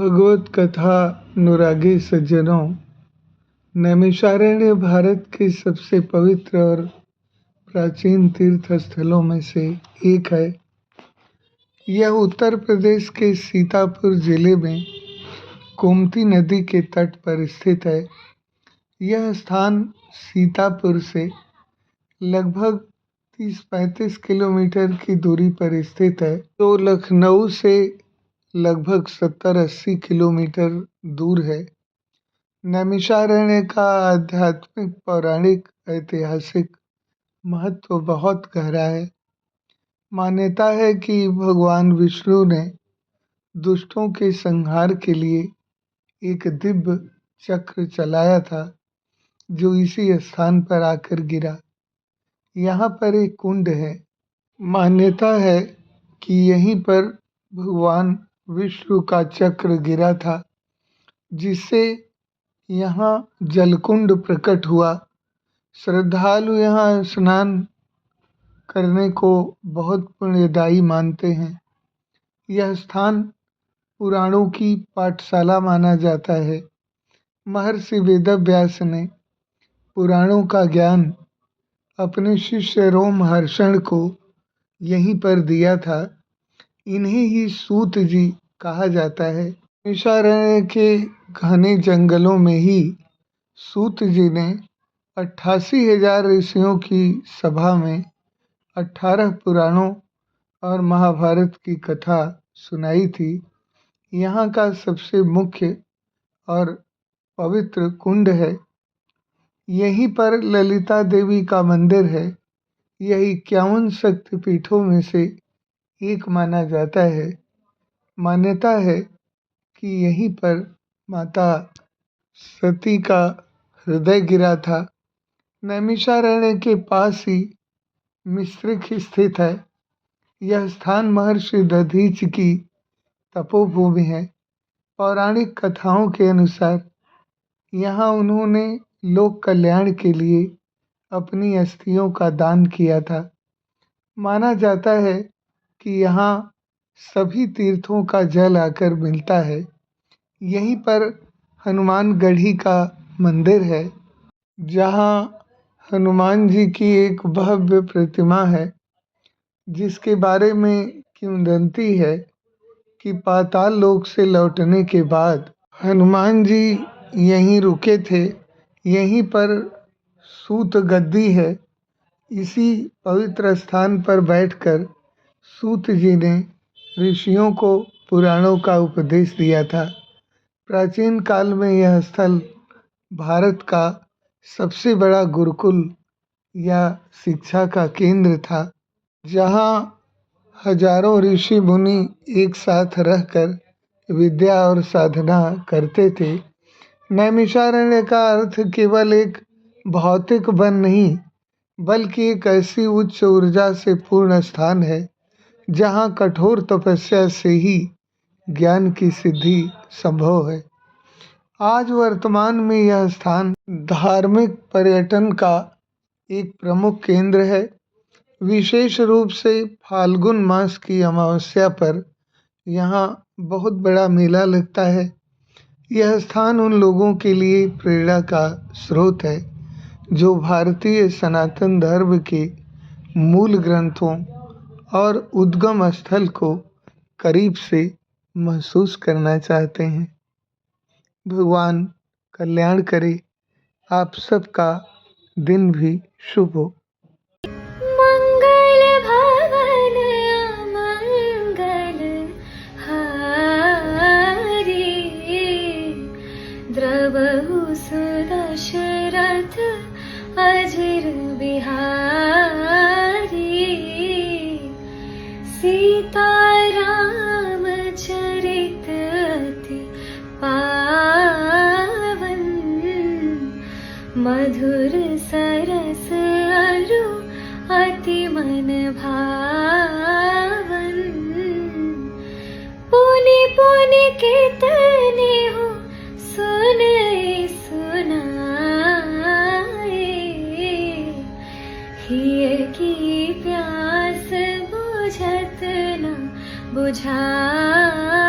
भगवत कथा अनुरागी सज्जनों, नैमिषारण्य भारत के सबसे पवित्र और प्राचीन तीर्थ स्थलों में से एक है। यह उत्तर प्रदेश के सीतापुर जिले में गोमती नदी के तट पर स्थित है। यह स्थान सीतापुर से लगभग 30-35 किलोमीटर की दूरी पर स्थित है, जो लखनऊ से लगभग 70-80 किलोमीटर दूर है। नैमिषारण्य का आध्यात्मिक, पौराणिक, ऐतिहासिक महत्व बहुत गहरा है। मान्यता है कि भगवान विष्णु ने दुष्टों के संहार के लिए एक दिव्य चक्र चलाया था, जो इसी स्थान पर आकर गिरा। यहाँ पर एक कुंड है। मान्यता है कि यहीं पर भगवान विष्णु का चक्र गिरा था, जिससे यहाँ जलकुंड प्रकट हुआ। श्रद्धालु यहाँ स्नान करने को बहुत पुण्यदायी मानते हैं। यह स्थान पुराणों की पाठशाला माना जाता है। महर्षि वेदव्यास ने पुराणों का ज्ञान अपने शिष्य रोमहर्षण को यहीं पर दिया था। इन्हें ही सूत जी कहा जाता है। नैमिषारण्य के घने जंगलों में ही सूत जी ने 88,000 ऋषियों की सभा में 18 पुराणों और महाभारत की कथा सुनाई थी। यहाँ का सबसे मुख्य और पवित्र कुंड है। यहीं पर ललिता देवी का मंदिर है। यह 51 शक्तिपीठों में से एक माना जाता है। मान्यता है कि यहीं पर माता सती का हृदय गिरा था। नैमिषारण्य के पास ही मिश्रिक स्थित है। यह स्थान महर्षि दधीच की तपोभूमि है। पौराणिक कथाओं के अनुसार यहाँ उन्होंने लोक कल्याण के लिए अपनी अस्थियों का दान किया था। माना जाता है कि यहाँ सभी तीर्थों का जल आकर मिलता है। यहीं पर हनुमानगढ़ी का मंदिर है, जहाँ हनुमान जी की एक भव्य प्रतिमा है, जिसके बारे में किंवदंती है कि पाताल लोक से लौटने के बाद हनुमान जी यहीं रुके थे। यहीं पर सूत गद्दी है। इसी पवित्र स्थान पर बैठकर सूत जी ने ऋषियों को पुराणों का उपदेश दिया था। प्राचीन काल में यह स्थल भारत का सबसे बड़ा गुरुकुल या शिक्षा का केंद्र था, जहाँ हजारों ऋषि मुनि एक साथ रहकर विद्या और साधना करते थे। नैमिषारण्य का अर्थ केवल एक भौतिक वन नहीं, बल्कि एक ऐसी उच्च ऊर्जा से पूर्ण स्थान है, जहाँ कठोर तपस्या से ही ज्ञान की सिद्धि संभव है। आज वर्तमान में यह स्थान धार्मिक पर्यटन का एक प्रमुख केंद्र है। विशेष रूप से फाल्गुन मास की अमावस्या पर यहाँ बहुत बड़ा मेला लगता है। यह स्थान उन लोगों के लिए प्रेरणा का स्रोत है, जो भारतीय सनातन धर्म के मूल ग्रंथों और उद्गम स्थल को करीब से महसूस करना चाहते हैं। भगवान कल्याण करे। आप सबका दिन भी शुभ हो। मंगल भवन अमंगल हारी, द्रवहु सुदशरथ अजिर बिहारी। सीताराम चरित अति पावन, मधुर सरस अरु अति मन भावन। पुनि पुनि कीर्तने हो सुनई सुनाए, हिय की प्यास बुझत न बुझाए।